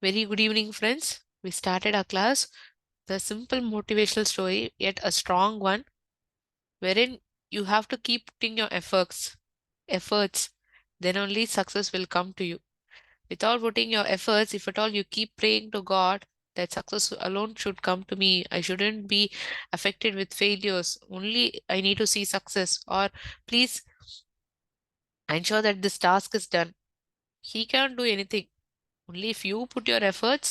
Very good evening, friends. We started our class, the simple motivational story, yet a strong one, wherein you have to keep putting your efforts, then only success will come to you. Without putting your efforts, if at all you keep praying to God, that success alone should come to me. I shouldn't be affected with failures. Only I need to see success. Or please ensure that this task is done. He can't do anything. only if you put your efforts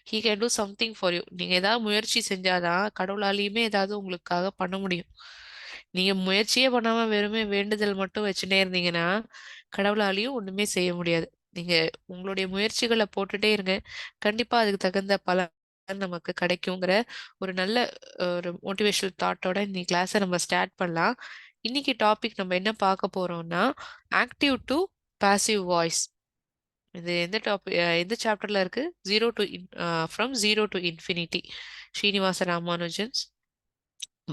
he can do something for you. நீங்க ஏதாவது முயற்சி செஞ்சாதான் கடவுளாலையுமே ஏதாவது உங்களுக்காக பண்ண முடியும். நீங்க முயற்சியே பண்ணாம வெறுமே வேண்டுதல் மட்டும் வச்சுட்டே இருந்தீங்கன்னா கடவுளாலையும் ஒண்ணுமே செய்ய முடியாது. நீங்க உங்களுடைய முயற்சிகளை போட்டுட்டே இருங்க. கண்டிப்பா அதுக்கு தகுந்த பலன் நமக்கு கிடைக்குங்கிற ஒரு நல்ல ஒரு மோட்டிவேஷனல் தாட்டோட இந்த கிளாஸை நம்ம ஸ்டார்ட் பண்ணலாம். இன்னைக்கு டாபிக் நம்ம என்ன பார்க்க போறோம்னா ஆக்டிவ் டு பாசிவ் வாய்ஸ். இது எந்த டாபிக் எந்த சாப்டர்ல இருக்கு? Zero to from zero to infinity, Srinivasa Ramanujan's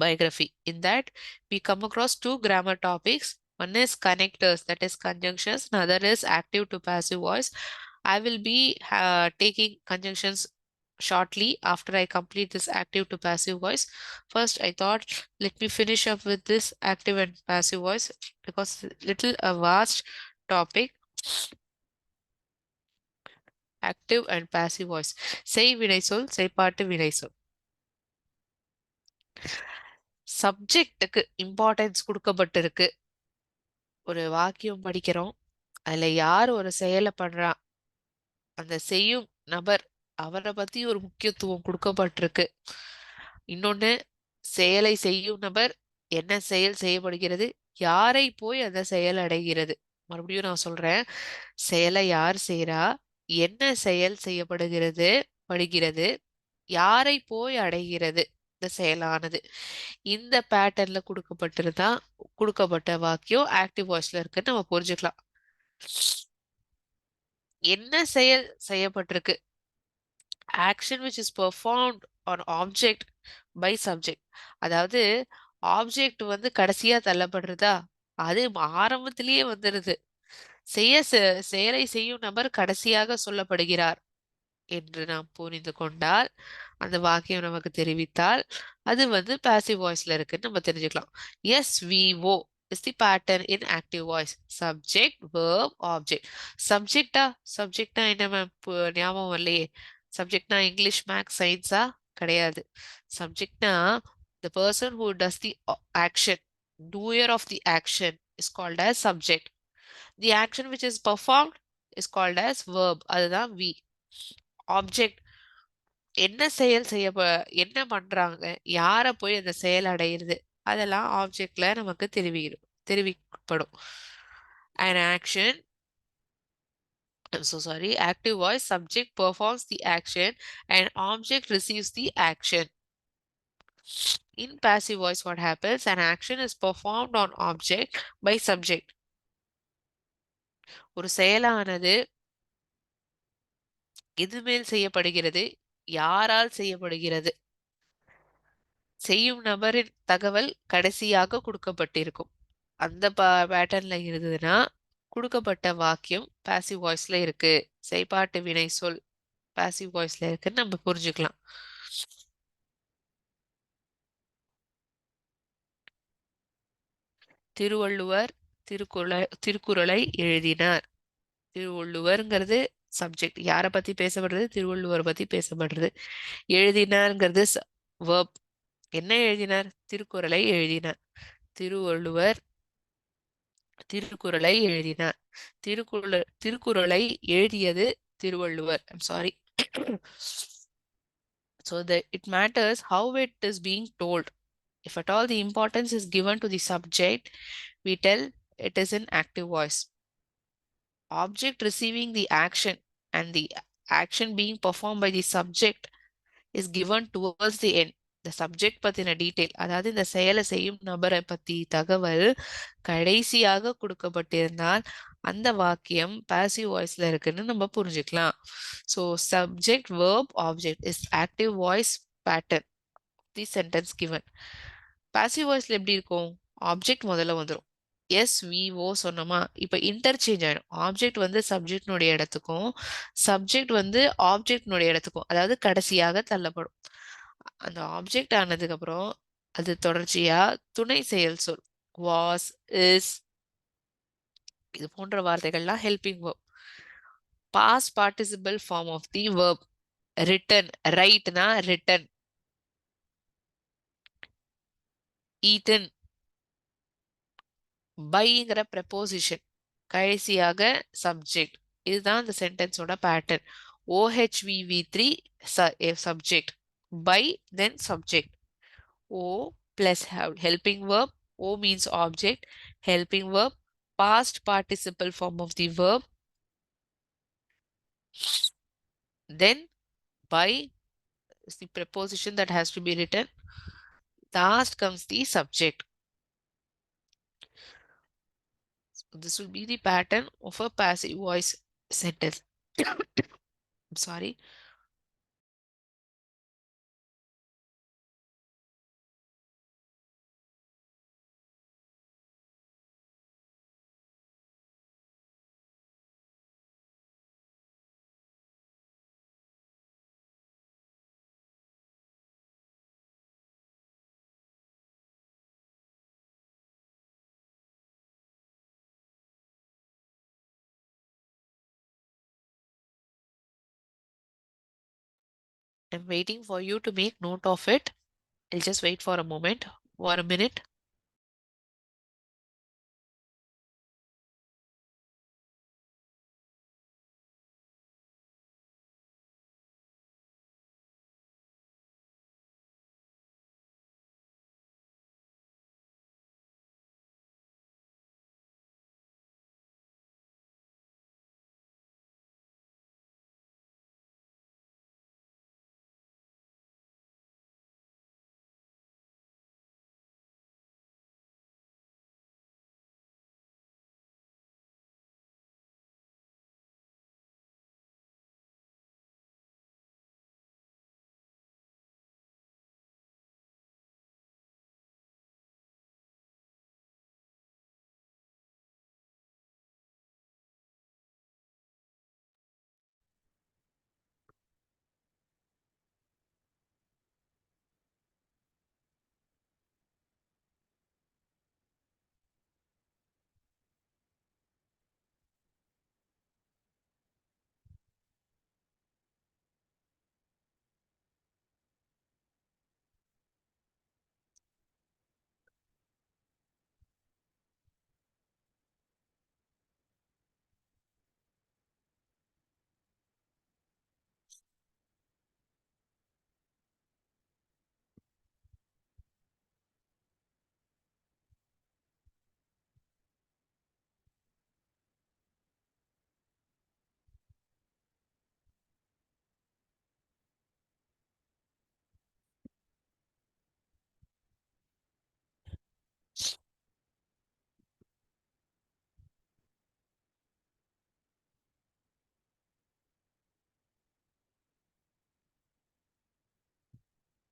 biography. In that, we come across two grammar topics. One is connectors, that is conjunctions, and other is active to passive voice. I will be taking conjunctions shortly after I complete this active to passive voice. First, I thought let me finish up with this active and passive voice because little a vast topic. Active and passive voice. செய் வினை சொல், செய்பாட்டு வினை சொல். சப்ஜெக்டுக்கு importance கொடுக்கப்பட்டிருக்கு. ஒரு வாக்கியம் படிக்கிறோம். அதுல யார் ஒரு செயலை பண்றா, அந்த செய்யும் நபர் அவரை பத்தி ஒரு முக்கியத்துவம் கொடுக்கப்பட்டிருக்கு. இன்னொன்னு, செயலை செய்யும் நபர், என்ன செயல் செய்யப்படுகிறது, யாரை போய் அந்த செயல் அடைகிறது. மறுபடியும் நான் சொல்றேன், செயலை யார் செய்யறா, என்ன செயல் செய்யப்படுகிறது படுகிறது, யாரை போய் அடைகிறது இந்த செயலானது. இந்த பேட்டர்ன்ல கொடுக்கப்பட்ட வாக்கியம் ஆக்டிவ் வாய்ஸ்ல இருக்குன்னு நம்ம புரிஞ்சுக்கலாம். என்ன செயல் செய்யப்பட்டிருக்கு, action which is performed on object by subject. அதாவது ஆப்ஜெக்ட் வந்து கடைசியா தள்ளப்படுறதா, அது ஆரம்பத்திலேயே வந்துருது. செயலை செய்யும் நபர் கடைசியாக சொல்லப்படுகிறார் என்று நாம் புரிந்து கொண்டால், அந்த வாக்கியம் நமக்கு தெரிவித்தால் அது வந்து பாசிவ் வாய்ஸ்ல இருக்குன்னு நம்ம தெரிஞ்சுக்கலாம். SVO is the pattern in active voice. Subject, verb, object. சப்ஜெக்டா என்ன மேம் ஞாபகம் வரலையே. சப்ஜெக்ட்னா இங்கிலீஷ், மேக்ஸ், சயின்ஸா? கிடையாது. சப்ஜெக்ட்னா the person who does the action, doer of the action is called as subject. The action which is performed is called as verb. அதுதான் V. Object என்ன செயல் என்ன பண்றாங்க, யார போய் அந்த செயல் அடையிறது, அதெல்லாம் ஆப்ஜெக்ட்ல நமக்கு தெரிவிக்கப்படும். An action, I'm so sorry, active voice, subject performs the action and object receives the action. In passive voice, what happens? An action is performed on object by subject. ஒரு செயலானது எது மேல் செய்யப்படுகிறது, யாரால் செய்யப்படுகிறது, செய்யும் நபரின் தகவல் கடைசியாக கொடுக்கப்பட்டிருக்கும். அந்த பேட்டர்ன்ல இருந்ததுன்னா கொடுக்கப்பட்ட வாக்கியம் பாசிவ் வாய்ஸ்ல இருக்கு, செய்பாட்டு வினை சொல் பாசிவ் வாய்ஸ்ல இருக்குன்னு நம்ம புரிஞ்சுக்கலாம். திருவள்ளுவர் திருக்குறளை எழுதினார். திருவள்ளுவர்ங்கிறது சப்ஜெக்ட், யாரை பத்தி பேசப்படுறது, திருவள்ளுவர் பத்தி பேசப்படுறது. எழுதினார்ங்கிறது verb. என்ன எழுதினார்? திருக்குறளை எழுதினார். திருவள்ளுவர் திருக்குறளை எழுதினார். திருக்குறளை எழுதியது Thiruvalluvar. I'm sorry. So it matters how it is being told. If at all the importance is given to the subject, we tell it is in active voice. Object receiving the action and the action being performed by the subject is given towards the end. The subject பத்தின detail, அதாவது இந்த செயலை செய்யும் நபரை பத்தி தகவல் கடைசியாக கொடுக்கப்பட்டிருந்தால் அந்த வாக்கியம் பாசிவ் வாய்ஸ்ல இருக்குன்னு நம்ம புரிஞ்சுக்கலாம். So subject, verb, object is active voice pattern the sentence given. Passive வாய்ஸ்ல எப்படி இருக்கும்? ஆப்ஜெக்ட் முதல்ல வந்துடும். SVO சொன்னோமா, இப்ப இன்டர்சேஞ்ச் ஆயிடும். ஆப்ஜெக்ட் வந்து சப்ஜெக்ட்னுடைய இடத்துக்கும், சப்ஜெக்ட் வந்து ஆப்ஜெக்ட்னுடைய இடத்துக்கும், அதாவது கடைசியாக தள்ளப்படும். அந்த ஆப்ஜெக்ட் ஆனதுக்கு அப்புறம் அது தொடர்ச்சியா துணை செயல் சொல் வாஸ், இஸ், இது போன்ற வார்த்தைகள்லாம் helping verb. Past participle form of the verb. Written, ரைட்னா ரிட்டன். ஈட்டன், பைங்கிற ப்ரெப்போசிஷன் கடைசியாக சப்ஜெக்ட். இதுதான் இந்த சென்டென்ஸோட pattern. OHVV3 subject, by then subject. O plus helping verb. O means object, helping verb, past participle form of the verb, then by is the preposition that has to be written. Last comes the subject. So this will be the pattern of a passive voice sentence. I'm sorry. I'm waiting for you to make note of it. I'll just wait for a moment or a minute.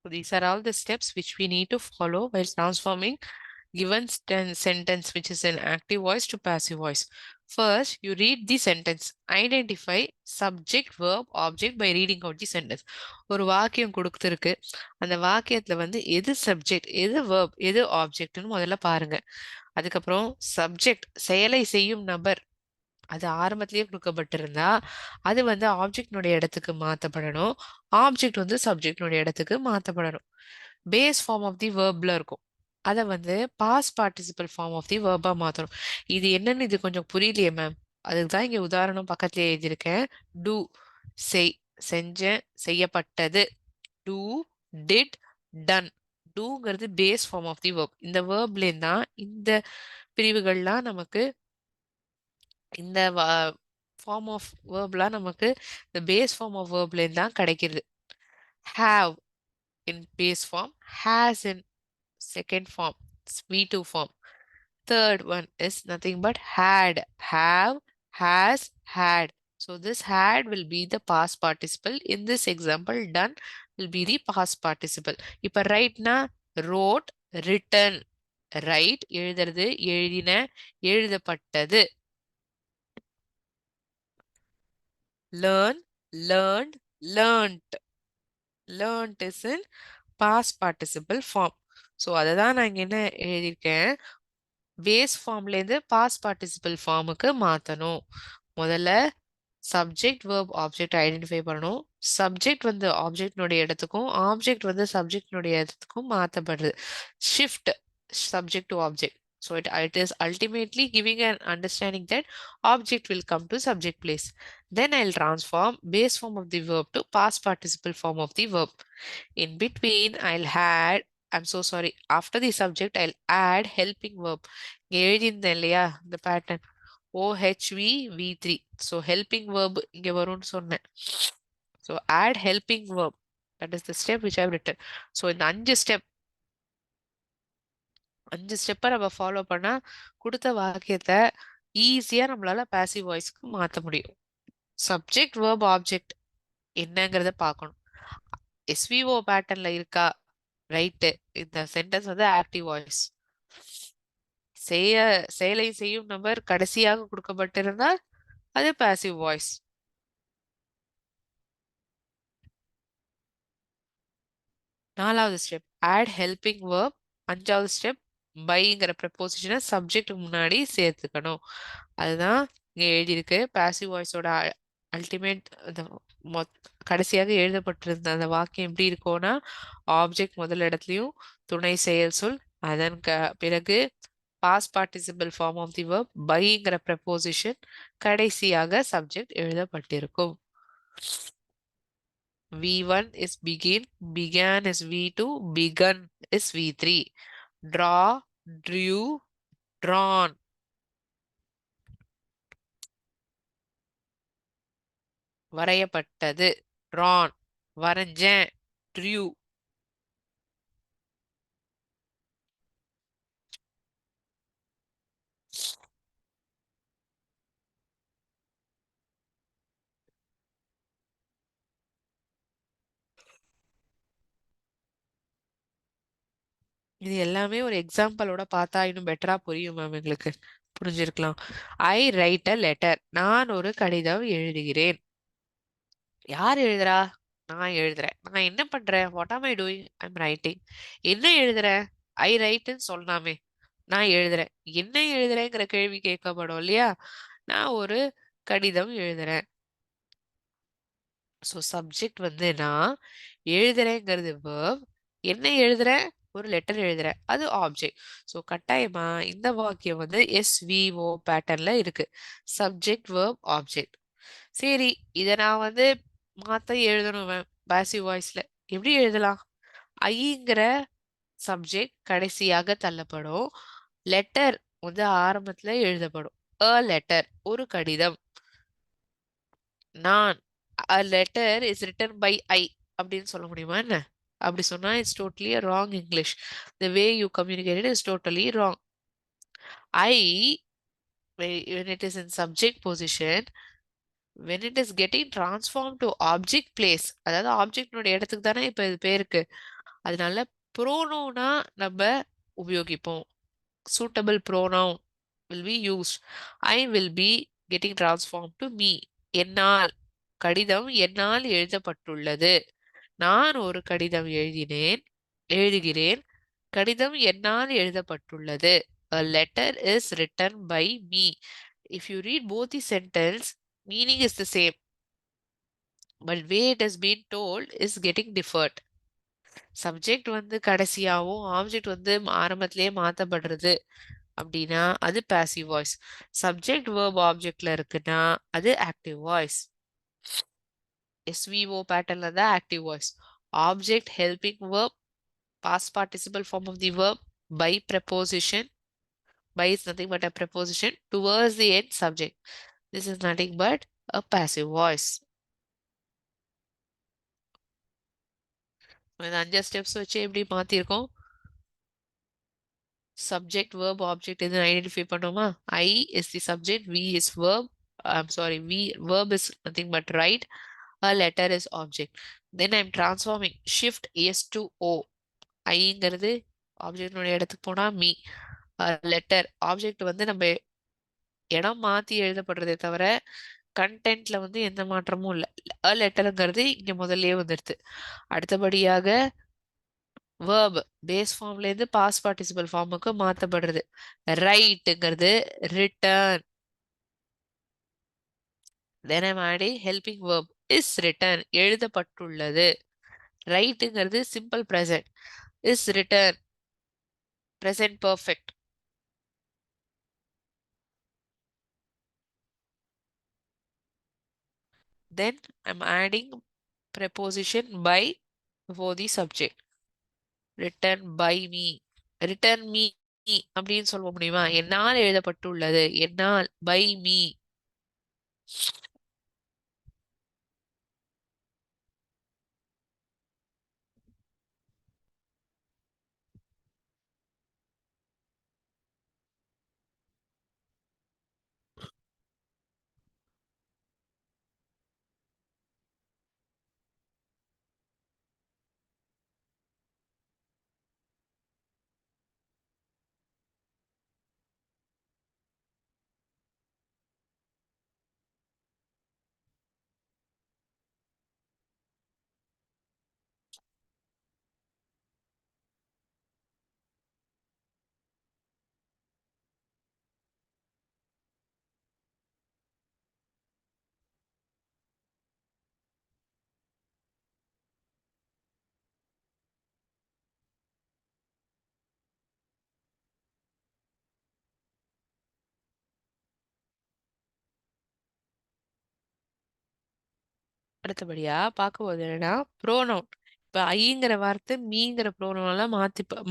So these are all the steps which we need to follow while transforming given sentence which is an active voice to passive voice. First, you read the sentence. Identify subject, verb, object by reading out the sentence. ஒரு வாக்கியம் கொடுத்துருக்கு. அந்த வாக்கியத்துல வந்து எது subject, எது verb, எது ஆப்ஜெக்ட்னு முதல்ல பாருங்க. அதுக்கப்புறம் சப்ஜெக்ட் செயலை செய்யும் நபர் அது ஆரம்பத்திலேயே கொடுக்கப்பட்டிருந்தா அது வந்து ஆப்ஜெக்ட்னுடைய இடத்துக்கு மாற்றப்படணும். ஆப்ஜெக்ட் வந்து சப்ஜெக்ட்னுடைய இடத்துக்கு மாற்றப்படணும். பேஸ் ஃபார்ம் ஆஃப் தி வேர்ப்ல இருக்கும். அதை வந்து past participle form of the வேர்பா மாற்றணும். இது என்னன்னு இது கொஞ்சம் புரியலையே மேம். அதுக்கு தான் இங்க உதாரணம் பக்கத்துலேயே எழுதியிருக்கேன். டூ, செய், செஞ்சேன், செய்யப்பட்டது. Do, did, done. டூங்கிறது base form of the verb. இந்த வேர்ப்லேருந்து தான் இந்த பிரிவுகள்லாம் நமக்கு இந்த ஃபார்ம் ஆஃப் வேர்ப்லாம் நமக்கு இந்த பேஸ் ஃபார்ம் ஆஃப் வேர்ப்லேருந்து தான் கிடைக்கிறது. Have in base form, has in second form, it's V2 form. Third one is nothing but had, have, has, had. So this had will be the past participle. In this example, done will be the past participle. இப்ப write na wrote, written. Write எழுதுறது, எழுதின, எழுதப்பட்டது. Learn, learnt, learnt. Learnt is in past participle form. So அதை தான் நான் இங்கே என்ன எழுதியிருக்கேன், பேஸ் ஃபார்ம்லேருந்து பாஸ்ட் பார்ட்டிசிபிள் ஃபார்முக்கு மாற்றணும். முதல்ல சப்ஜெக்ட் வேர்ப் ஆப்ஜெக்ட் ஐடென்டிஃபை பண்ணணும். சப்ஜெக்ட் வந்து ஆப்ஜெக்ட்னுடைய இடத்துக்கும் ஆப்ஜெக்ட் வந்து சப்ஜெக்ட்னுடைய இடத்துக்கும் மாற்றப்படுது. Shift subject to object. So it is ultimately giving an understanding that object will come to subject place. Then I'll transform base form of the verb to past participle form of the verb. In between, I'll add, I'm so sorry, after the subject, I'll add helping verb. இங்க எழுதியிருந்தேன் இல்லையா இந்த pattern OHV V3. So helping verb இங்க வரும்னு சொன்னேன். So add helping verb. That is the step which I've written. So இந்த 5 ஸ்டெப்பை நம்ம ஃபாலோ பண்ணா கொடுத்த வாக்கியத்தை ஈஸியா நம்மளால பாசிவ் வாய்ஸ்க்கு மாற்ற முடியும். சப்ஜெக்ட் வேர்ப் ஆப்ஜெக்ட் என்னங்கிறத பார்க்கணும். எஸ்விஓ பேட்டர்ன்ல இருக்கா, ரைட்டு, இந்த சென்டென்ஸ் வந்து ஆக்டிவ் வாய்ஸ். செயலை செய்யும் நபர் கடைசியாக கொடுக்கப்பட்டிருந்தால் அது பாசிவ் வாய்ஸ். நாலாவது ஸ்டெப் ஆட் ஹெல்பிங் வேர்ப். 5வது ஸ்டெப் பைங்கிற ப்ரெப்போசிஷனை சப்ஜெக்ட் முன்னாடி சேர்த்துக்கணும். அதுதான் இங்க எழுதியிருக்கு. பாசிவ் வாய்ஸோட அல்டிமேட் கடைசியாக எழுதப்பட்டிருந்த அந்த வாக்கியம் எப்படி இருக்கும்னா, ஆப்ஜெக்ட் முதல் இடத்துலையும் துணை செயல் சொல், அதன் பிறகு past participle form of the verb பைங்கிற ப்ரெப்போசிஷன், கடைசியாக சப்ஜெக்ட் எழுதப்பட்டிருக்கும். V1 is begin, began is V2, begun is V3. Draw, drew, drawn. வரையப்பட்டது, drawn. வரைஞ்சேன், drew. இது எல்லாமே ஒரு எக்ஸாம்பிளோட பார்த்தா இன்னும் பெட்டரா புரியும் மேம் எங்களுக்கு. புரிஞ்சிருக்கலாம். ஐ ரைட் அ லெட்டர். நான் ஒரு கடிதம் எழுதுகிறேன். யார் எழுதுறா? நான் எழுதுறேன். நான் என்ன பண்றேன்? வாட் ஆம் ஐ டூயிங்? I'm writing. என்ன எழுதுறேன்? ஐ ரைட்டுன்னு சொல்லலாமே. நான் எழுதுறேன். என்ன எழுதுறேங்கிற கேள்வி கேட்கப்படும் இல்லையா? நான் ஒரு கடிதம் எழுதுறேன். ஸோ சப்ஜெக்ட் வந்து நான், எழுதுறேங்கிறது verb, என்ன எழுதுறேன்? ஒரு லெட்டர் எழுதுறேன். அது ஆப்ஜெக்ட். ஸோ கட்டாயமா இந்த வாக்கியம் வந்து SVO பேட்டர்ன்ல இருக்கு. Subject verb object. சரி, இதை நான் வந்து மாத்த எழுதணும் மேம் பாசிவ் வாய்ஸ்ல. எப்படி எழுதலாம்? ஐங்கிற சப்ஜெக்ட் கடைசியாக தள்ளப்படும். லெட்டர் வந்து ஆரம்பத்துல எழுதப்படும். அ லெட்டர் ஒரு கடிதம். நான் a letter is written by I அப்படின்னு சொல்ல முடியுமா என்ன? அப்படி சொன்னா it's totally wrong English. The way you communicated is totally wrong. I, when it is in subject position, when it is getting transformed to object place, அதாவது ஆப்ஜெக்ட்னுடைய இடத்துக்கு தானே இப்ப இது பேருக்கு. அதனால ப்ரோனோனா நம்ம உபயோகிப்போம். Suitable pronoun will be used. I will be getting transformed to me. என்னால், கடிதம் என்னால் எழுதப்பட்டுள்ளது. நான் ஒரு கடிதம் எழுதுகிறேன். கடிதம் என்னால் எழுதப்பட்டுள்ளது. A letter is written by me. If you read both the sentence, meaning is the same, but way it has been told is getting differed. Subject வந்து கடைசியாவும் ஆப்ஜெக்ட் வந்து ஆரம்பத்திலேயே மாத்தப்படுறது அப்படின்னா அது பாசிவ் வாய்ஸ். சப்ஜெக்ட் வேர்ப் ஆப்ஜெக்ட்ல இருக்குன்னா அது active voice. SVO பேட்டர்ன்ல தான் active voice. Object helping verb, past participle form of the verb, by preposition. By is nothing but a preposition towards the end subject. This is nothing but a passive voice. இந்த 5 steps வச்சு எப்படி மாத்திருக்கோம்? Subject verb object எதுன்னு identify பண்ணோமா? I is the subject, V is verb. I'm sorry, verb is nothing but write. A letter is object. Then I'm transforming shift S to O. ஐங்கிறது ஆப்ஜெக்டினுடைய இடத்துக்கு போனா me. Letter object வந்து நம்ம இடம் மாத்தி எழுதப்படுறதே தவிர கண்டென்ட்ல வந்து எந்த மாற்றமும் இல்லை. அ லெட்டருங்கிறது இங்க முதல்லயே வந்துடுது. அடுத்தபடியாக வேர்ப் பேஸ் ஃபார்ம்ல இருந்து பாஸ்ட் பார்ட்டிசிபல் ஃபார்முக்கு மாத்தப்படுறது. ரைட்டுங்கிறது written. then I'm adding helping verb is written எழுதப்பட்டுள்ளது. ரைட்டுங்கிறது simple present is written present perfect. then I'm adding preposition by before the subject. written by me. written me அப்படின்னு சொல்ல முடியுமா? என்னால் எழுதப்பட்டுள்ளது. என்னால் by me. அடுத்தபடியா பார்க்கும்போது என்னன்னா ப்ரோனவுன். இப்ப ஐங்கிற வார்த்தை மீங்கிற ப்ரோனவுன்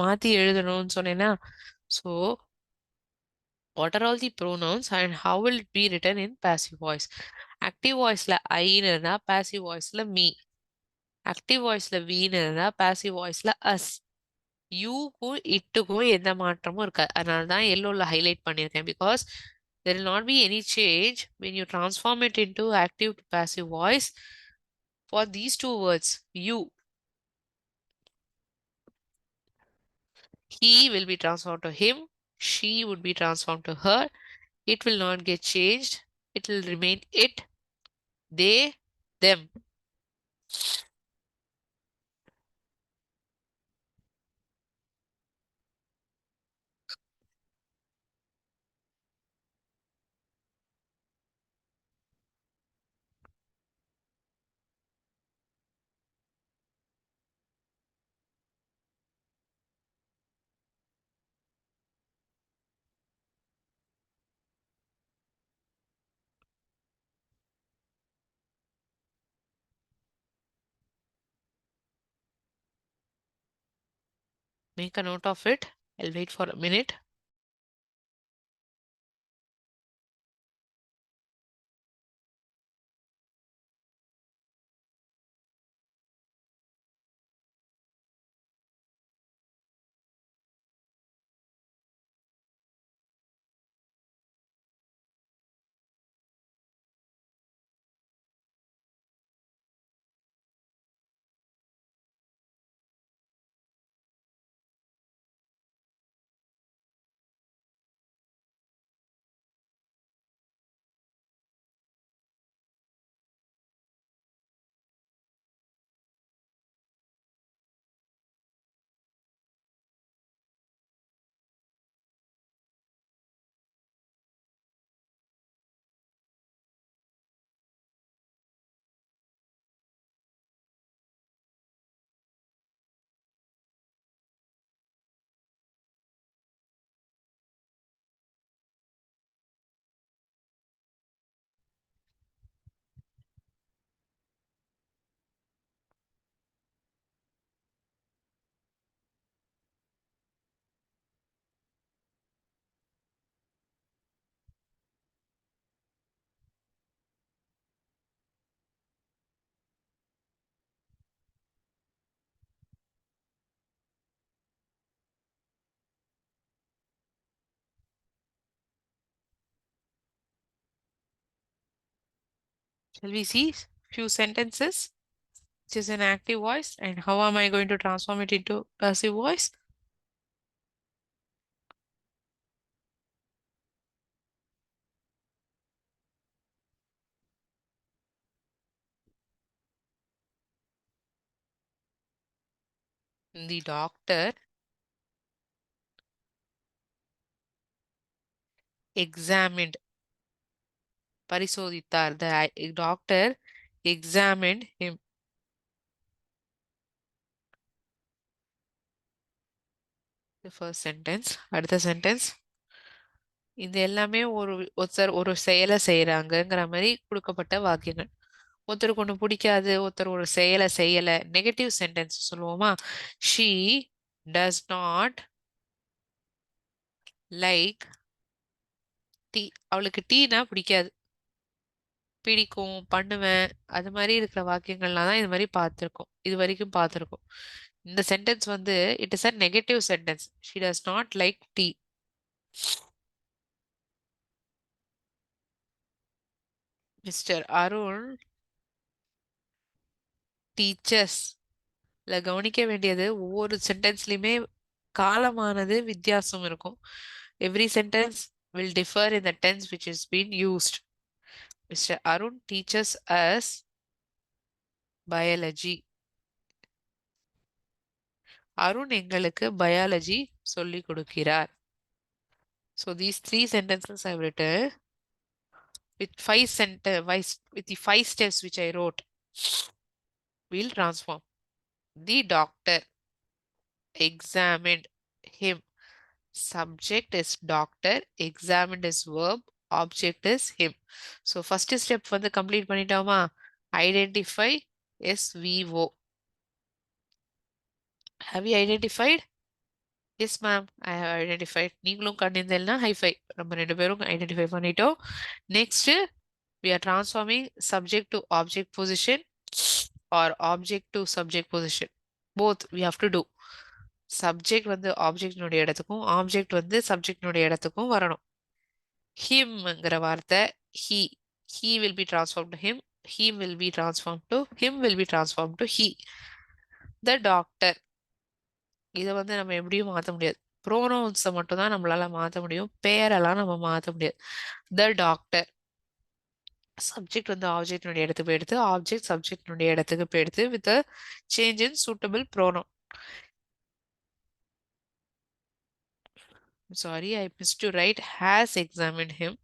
மாத்தி எழுதணும்னு சொன்னேன்னா, so what are all the pronouns and how will it be written in passive voice? Active வாய்ஸ்ல ஐன்னு இருந்தா பாசிவ் வாய்ஸ்ல மீ. ஆக்டிவ் வாய்ஸ்ல வீன்னு இருந்தா பாசிவ் வாய்ஸ்ல அஸ். யூக்கும் இட்டுக்கும் எந்த மாற்றமும் இருக்காது. அதனால தான் எல்லோல ஹைலைட் பண்ணியிருக்கேன். Because there will not be any change when you transform it into active to passive voice for these two words. You, he will be transformed to him, she would be transformed to her. It will not get changed. It will remain it, they, them. Make a note of it. I'll wait for a minute. Shall we see few sentences which is an active voice and how am I going to transform it into passive voice? The doctor examined, பரிசோதித்தார். The doctor examined him. The first sentence. அடுத்த sentence. இது எல்லாமே ஒருத்தர் ஒரு செயலை செய்யறாங்கங்கிற மாதிரி கொடுக்கப்பட்ட வாக்கியங்கள். ஒருத்தருக்கு ஒண்ணு பிடிக்காது, ஒருத்தர் ஒரு செயலை செய்யல, நெகட்டிவ் சென்டென்ஸ் சொல்லுவோமா? She does not like tea. அவளுக்கு டீனா பிடிக்காது. பிடிக்கும், பண்ணுவேன், அது மாதிரி இருக்கிற வாக்கியங்கள்லாம் தான் இது மாதிரி பார்த்துருக்கோம், இது வரைக்கும் பார்த்துருக்கோம். இந்த சென்டென்ஸ் வந்து it is a negative sentence. She does not like tea. Mister Arun teachers. இல்ல கவனிக்க வேண்டியது ஒவ்வொரு சென்டென்ஸ்லயுமே காலமானது வித்தியாசம் இருக்கும். Every sentence will differ in the tense which is being used. Mr. Arun teaches us biology. Arun எங்களுக்கு பயாலஜி சொல்லி கொடுக்கிறார். So these three sentences I've written with with the 5 steps which I wrote. We'll transform. The doctor examined him. Subject is doctor, examined is verb, object is him. So first step வந்து complete பண்ணிட்டோமா? Identify SVO. Have you identified? Yes ma'am, I have identified. நீங்களும் கண்டிருந்தேன்னா hi-fi. நம்ம ரெண்டு பேரும் identify பண்ணிட்டோம். Next, we are transforming subject to object position or object to subject position. Both we have to do. Subject வந்து ஆப்ஜெக்டினுடைய இடத்துக்கும் object வந்து சப்ஜெக்டினுடைய இடத்துக்கும் வரணும். ஹிம்ங்கிற வார்த்தை he. He will be transformed to him. He will be transformed to him will be transformed to he. The doctor. இதை வந்து நம்ம எப்படியும் மாற்ற முடியாது. ப்ரோனவுன்ஸை மட்டும் தான் நம்மளால மாற்ற முடியும். பேரெல்லாம் நம்ம மாற்ற முடியாது. The doctor. சப்ஜெக்ட் வந்து ஆப்ஜெக்டினுடைய இடத்துக்கு போயிடுது, ஆப்ஜெக்ட் சப்ஜெக்டினுடைய இடத்துக்கு போயிடுது with change in suitable pronoun. Sorry, I missed to write has examined him.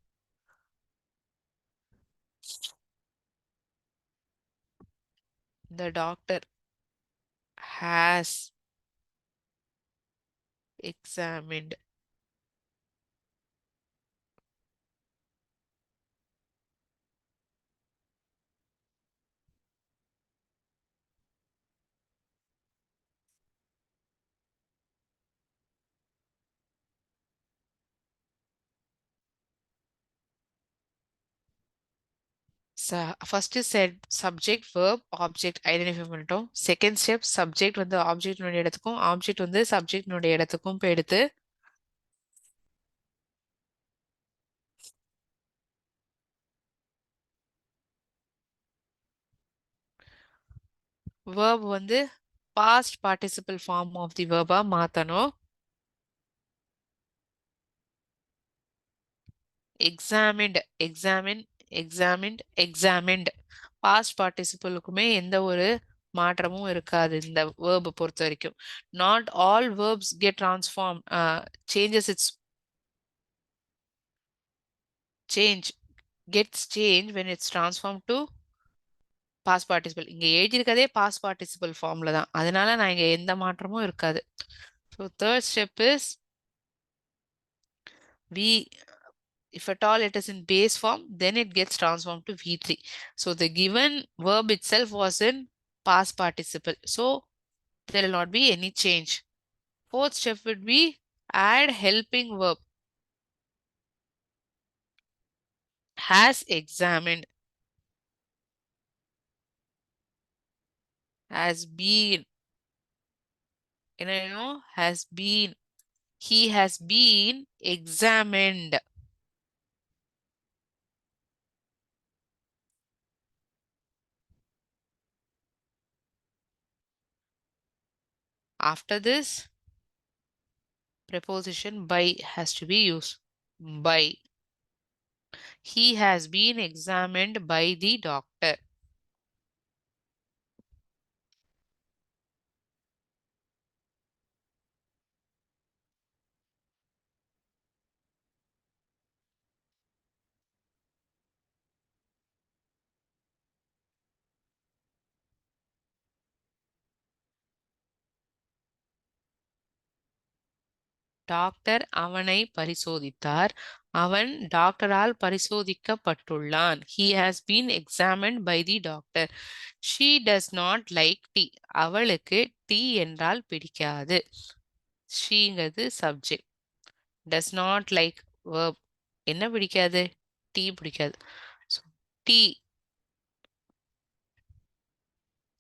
The doctor has examined. First said subject verb object identify பண்ணிட்டோம். செகண்ட் ஸ்டெப் சப்ஜெக்ட் வந்து ஆப்ஜெக்டினுடைய இடத்துக்கும் ஆப்ஜெக்ட் வந்து சப்ஜெக்டினுடைய இடத்துக்கும் போயிடுத்து. verb வந்து past participle form of the verb மாத்தணும். examined, examine, examined, examined. past participle-க்குமே எந்த ஒரு மாற்றமும் இருக்காது இந்த verb பொறுத்த வரைக்கும். Not all verbs get transformed, changes its gets changed when it's transformed to past participle. இங்க எழுதியிருக்கதே past participle formல தான், அதனால நான் இங்க எந்த மாற்றமும் இருக்காது. So third step is if at all it is in base form, then it gets transformed to V3. So the given verb itself was in past participle. So there will not be any change. Fourth step would be add helping verb. Has examined. Has been. Has been. He has been examined. After this, preposition by has to be used. By. He has been examined by the doctor. Doctor அவனை பரிசோதித்தார். அவன் டாக்டரால் பரிசோதிக்கப்பட்டுள்ளான். He has been examined by the doctor. She does not like tea. அவளுக்கு tea என்றால் பிடிக்காது. ஷீங்கிறது subject. does not like verb. என்ன பிடிக்காது? Tea பிடிக்காது. Tea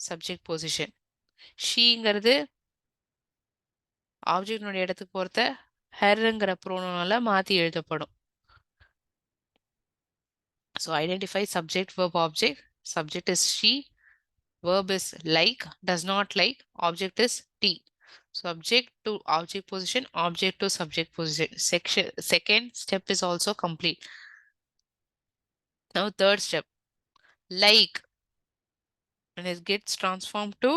subject position. ஷீங்கிறது ஆப்ஜெக்டினுடைய இடத்துக்கு பொறுத்த ஹெர்ங்கிற ப்ரோனோனால மாற்றி எழுதப்படும். So identify subject verb object. Subject is she. Verb is like, does not like. Object is tea. Subject to object position, object to subject position. Second step is also complete. Now third step. Like. When it gets transformed to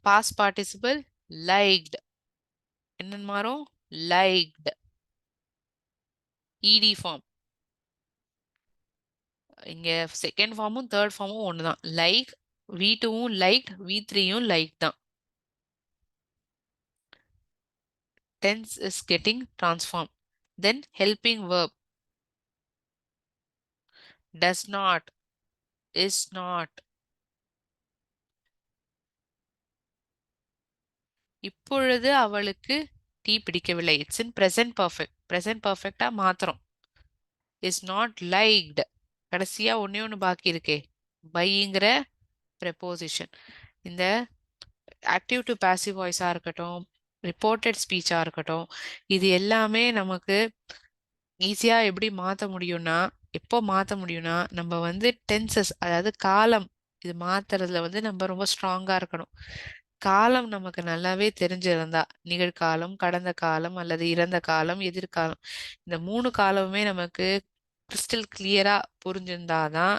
past participle, liked. என்ன மாறும்? Liked. ed form. இங்க second ஃபார்மும் third ஃபார்மும் ஒன்று தான். Like V2வும் like V3யும் like தான். Tense is getting transformed. Then helping verb. Does not, is not. இப்பொழுது அவளுக்கு tea பிடிக்கவில்லை. It's in present perfect. present perfectா மாத்திரம். is not liked. கடைசியா ஒண்ணு பாக்கி இருக்கே, பைங்கிற preposition. இந்த ஆக்டிவ் டு பாசிவ் வாய்ஸா இருக்கட்டும், ரிப்போர்ட்டட் ஸ்பீச்சா இருக்கட்டும், இது எல்லாமே நமக்கு ஈஸியா எப்படி மாத்த முடியும்னா, எப்போ மாத்த முடியும்னா, நம்ம வந்து டென்சஸ், அதாவது காலம், இது மாத்துறதுல வந்து நம்ம ரொம்ப ஸ்ட்ராங்கா இருக்கணும். காலம் நமக்கு நல்லாவே தெரிஞ்சிருந்தா, நிகழ்காலம், கடந்த காலம் அல்லது இறந்த காலம், எதிர்காலம், இந்த 3 காலமுமே நமக்கு கிறிஸ்டல் கிளியரா புரிஞ்சிருந்தாதான்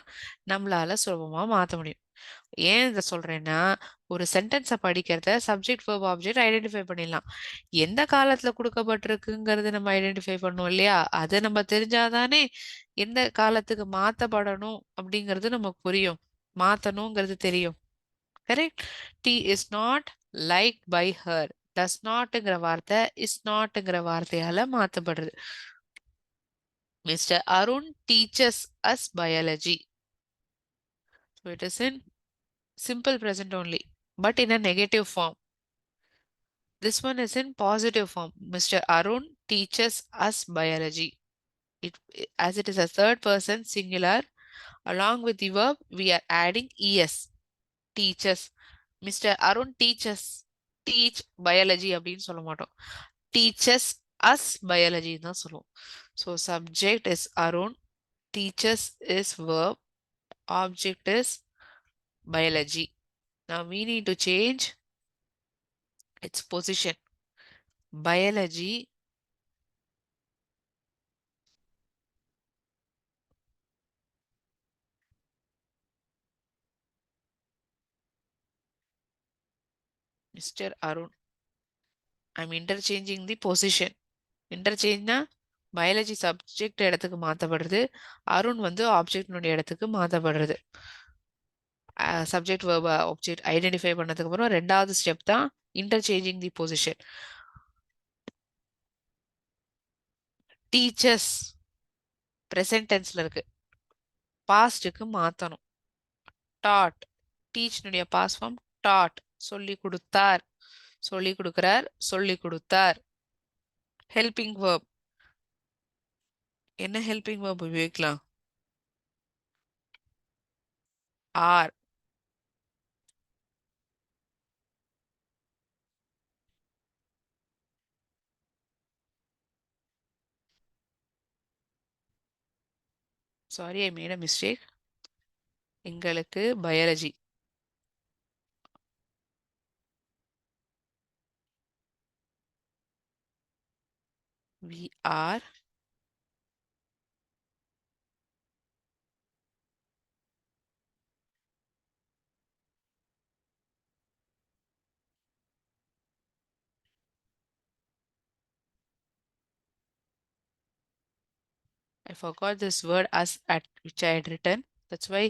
நம்மளால சுலபமா மாத்த முடியும். ஏன் இதை சொல்றேன்னா, ஒரு சென்டென்ஸை படிக்கிறத சப்ஜெக்ட் verb ஆப்ஜெக்ட் ஐடென்டிஃபை பண்ணிடலாம். எந்த காலத்துல கொடுக்கப்பட்டிருக்குங்கிறது நம்ம ஐடென்டிஃபை பண்ணோம் இல்லையா? அதை நம்ம தெரிஞ்சாதானே எந்த காலத்துக்கு மாத்தப்படணும் அப்படிங்கிறது நமக்கு புரியும், மாத்தணுங்கிறது தெரியும். Correct. Tea is not like by her. Does நாட்ங்கிற வார்த்தை இஸ் நாட்ங்கிற வார்த்தையால மாத்தப்படுறது. Mister Arun teachers us biology. So it is in simple present only, but in a negative form. This one is in positive form. Mr. Arun teaches us biology. As it is a third person singular, along with the verb, we are adding es. Teaches. Mr. Arun teaches. Teach biology அப்படின்னு சொல்ல மாட்டோம். Teaches us biology தான் சொல்லுவோம். So subject is Arun. Teaches is verb. Object is biology. Now we need to change its position. Biology Mr. Arun. I'm interchanging the position. Interchangeனா biology subject இடத்துக்கு மாற்றப்படுறது, அருண் வந்து ஆப்ஜெக்டினுடைய இடத்துக்கு மாற்றப்படுறது. சப்ஜெக்ட் verb ஆப்ஜெக்ட் ஐடென்டிஃபை பண்ணதுக்கு அப்புறம் ரெண்டாவது ஸ்டெப் தான் interchanging the position. Teachers present டென்ஸ்ல இருக்கு, பாஸ்டுக்கு மாற்றணும். டாட், டீச்னுடைய பாஸ்ட் ஃபார்ம் டாட், சொல்லி கொடுத்தார், சொல்லி கொடுக்கிறார், சொல்லி கொடுத்தார். ஹெல்பிங் verb, என்ன ஹெல்பிங் verb உபயோகிக்கலாம்? Are. Sorry, I made a mistake. எங்களுக்கு biology, we are I forgot this word as at which I had written. That's why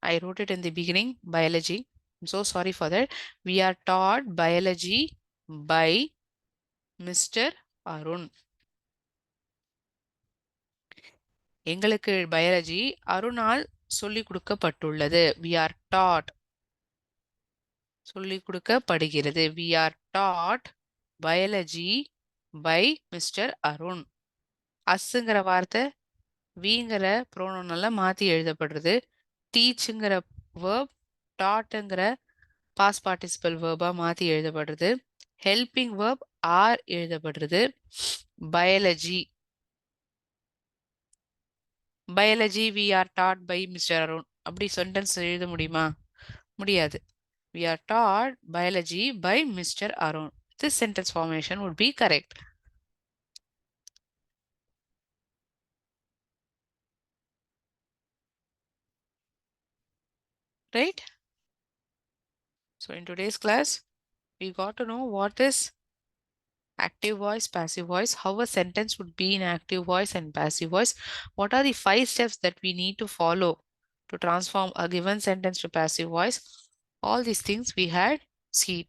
I wrote it in the beginning, biology. I'm so sorry for that. We are taught biology by Mr. Arun. எங்களுக்கு biology அருணால் சொல்லிக் கொடுக்கப்பட்டுள்ளது. We are taught. சொல்லிக் கொடுக்கப்படுகிறது. We are taught biology by Mister Arun. அஸ்ஸுங்கிற வார்த்தை விங்கிற ப்ரோனோனால மாத்தி எழுதப்படுறது. டீச்சுங்கிற வேர்ப் டாட்ங்கிற பாஸ்ட் பார்ட்டிசிபல் வேர்பா மாத்தி எழுதப்படுறது. ஹெல்பிங் வேர்ப் ஆர் எழுதப்படுறது. Biology biology we are taught by Mister Arun அப்படி சென்டென்ஸ் எழுத முடியுமா? முடியாது. We are taught biology by Mr. Arun. This sentence formation would be correct. Right? So in today's class, we got to know what is active voice, passive voice, how a sentence would be in active voice and passive voice. What are the 5 steps that we need to follow to transform a given sentence to passive voice? All these things we had seen.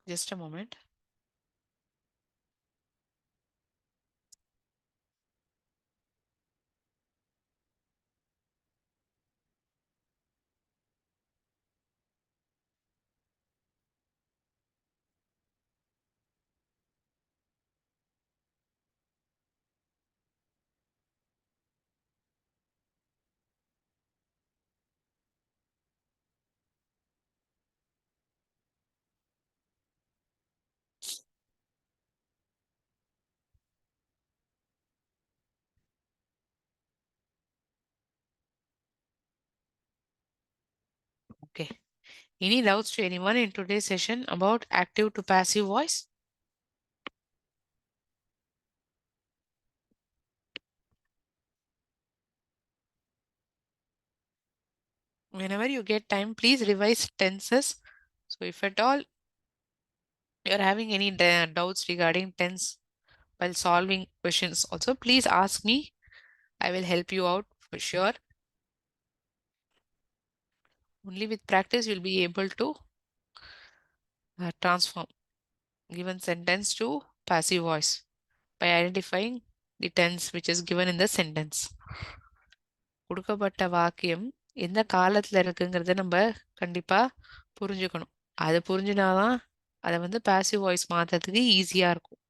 Just a moment. Okay. Any doubts to anyone in today's session about active to passive voice? Whenever you get time, please revise tenses. So if at all you're having any doubts regarding tense while solving questions, also please ask me. I will help you out for sure. Only with practice you'll be able to transform given sentence to passive voice by identifying the tense which is given in the sentence. கொடுக்கப்பட்ட வாக்கியம் எந்த காலத்துல இருக்குங்கிறத நம்ம கண்டிப்பா புரிஞ்சுக்கணும். அது புரிஞ்சுனாதான் அதை வந்து பாசிவ் வாய்ஸ் மாத்துறதுக்கு ஈஸியா இருக்கும்.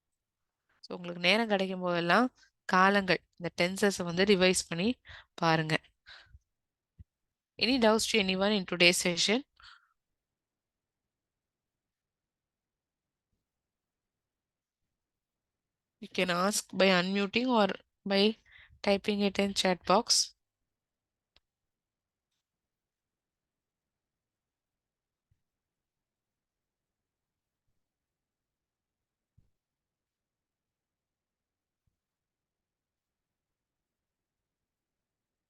ஸோ உங்களுக்கு நேரம் கிடைக்கும் போதெல்லாம் காலங்கள் இந்த டென்சஸை வந்து ரிவைஸ் பண்ணி பாருங்க. Any doubts to anyone in today's session? You can ask by unmuting or by typing it in chat box.